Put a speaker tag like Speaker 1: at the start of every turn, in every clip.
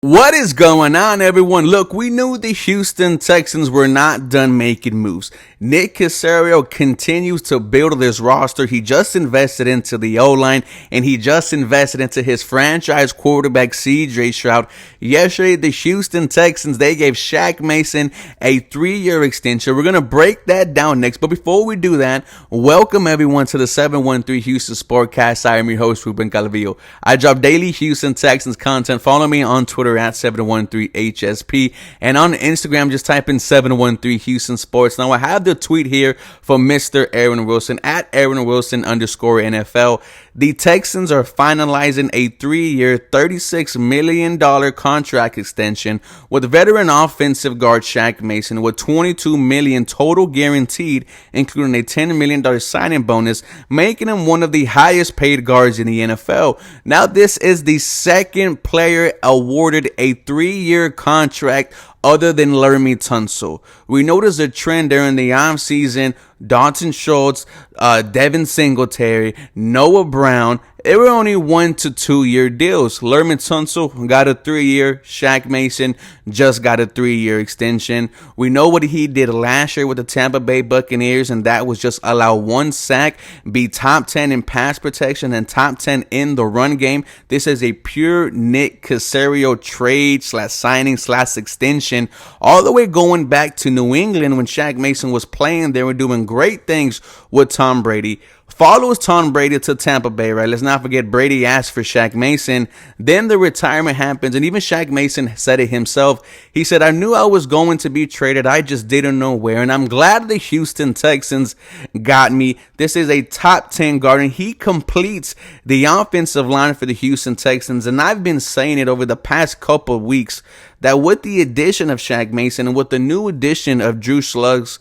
Speaker 1: What is going on, everyone? Look, we knew the Houston Texans were not done making moves. Nick Caserio continues to build this roster. He just invested into the O-line, and he just invested into his franchise quarterback, C.J. Stroud. Yesterday, the Houston Texans, they gave Shaq Mason a 3-year extension. We're going to break that down next. But before we do that, welcome everyone to the 713 Houston Sportcast. I am your host, Ruben Calvillo. I drop daily Houston Texans content. Follow me on Twitter at 713HSP, and on Instagram just type in 713 Houston Sports. Now I have the tweet here from Mr. Aaron Wilson at Aaron Wilson _ NFL. The Texans are finalizing a 3-year $36 million contract extension with veteran offensive guard Shaq Mason, with $22 million total guaranteed, including a $10 million signing bonus, making him one of the highest paid guards in the NFL. Now this is the second player awarded a 3-year contract other than Laremy Tunsil. We noticed a trend during the offseason. Dalton Schultz, Devin Singletary, Noah Brown, they were only 1 to 2 year deals. Laremy Tunsil got a 3-year. Shaq Mason just got a 3-year extension. We know what he did last year with the Tampa Bay Buccaneers, and that was just allow 1 sack, be top 10 in pass protection, and top 10 in the run game. This is a pure Nick Caserio trade / signing / extension, all the way going back to New England when Shaq Mason was playing. They were doing great things with Tom Brady. Follows Tom Brady to Tampa Bay, right? Let's not forget Brady asked for Shaq Mason. Then the retirement happens, and even Shaq Mason said it himself. He said, I knew I was going to be traded. I just didn't know where, and I'm glad the Houston Texans got me. This is a top 10 guard, and he completes the offensive line for the Houston Texans, and I've been saying it over the past couple of weeks that with the addition of Shaq Mason and with the new addition of Juice Scruggs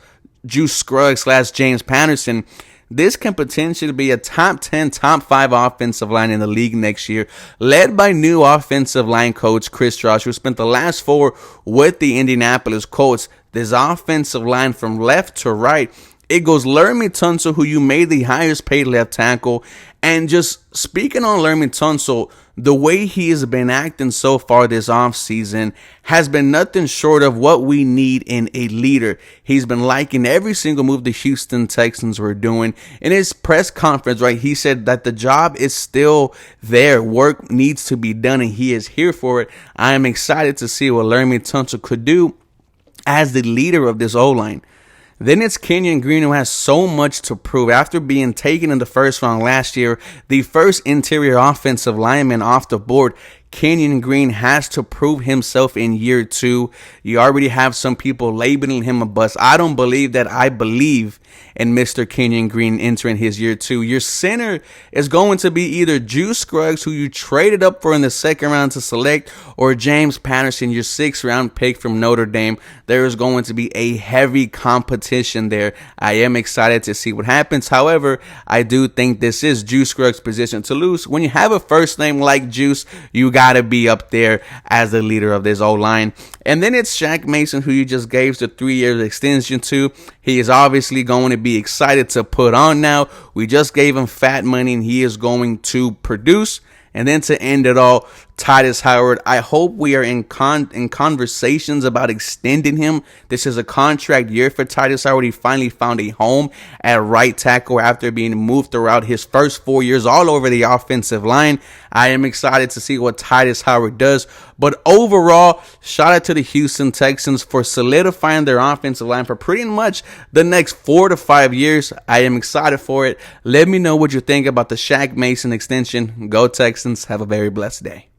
Speaker 1: / James Patterson, this can potentially be a top 10, top 5 offensive line in the league next year, led by new offensive line coach Chris Josh, who spent the last 4 with the Indianapolis Colts. This offensive line from left to right, it goes Laremy Tunsil, who you made the highest paid left tackle. And just speaking on Laremy Tunsil, the way he has been acting so far this offseason has been nothing short of what we need in a leader. He's been liking every single move the Houston Texans were doing. In his press conference, right, he said that the job is still there. Work needs to be done, and he is here for it. I am excited to see what Laremy Tunsil could do as the leader of this O-line. Then it's Kenyon Green, who has so much to prove. After being taken in the first round last year, the first interior offensive lineman off the board, Kenyon Green has to prove himself in year 2. You already have some people labeling him a bust. I don't believe that. I believe in Mr. Kenyon Green entering his year 2. Your center is going to be either Juice Scruggs, who you traded up for in the 2nd round to select, or James Patterson, your 6th round pick from Notre Dame. There is going to be a heavy competition there. I am excited to see what happens. However, I do think this is Juice Scruggs' position to lose. When you have a first name like Juice, you got to be up there as the leader of this O-line. And then it's Shaq Mason, who you just gave the 3-year extension to. He is obviously going to be excited to put on now. We just gave him fat money, and he is going to produce. And then to end it all, Titus Howard. I hope we are in conversations about extending him. This is a contract year for Titus Howard. He finally found a home at right tackle after being moved throughout his first 4 years all over the offensive line. I am excited to see what Titus Howard does. But overall, shout out to the Houston Texans for solidifying their offensive line for pretty much the next 4 to 5 years. I am excited for it. Let me know what you think about the Shaq Mason extension. Go Texans. Have a very blessed day.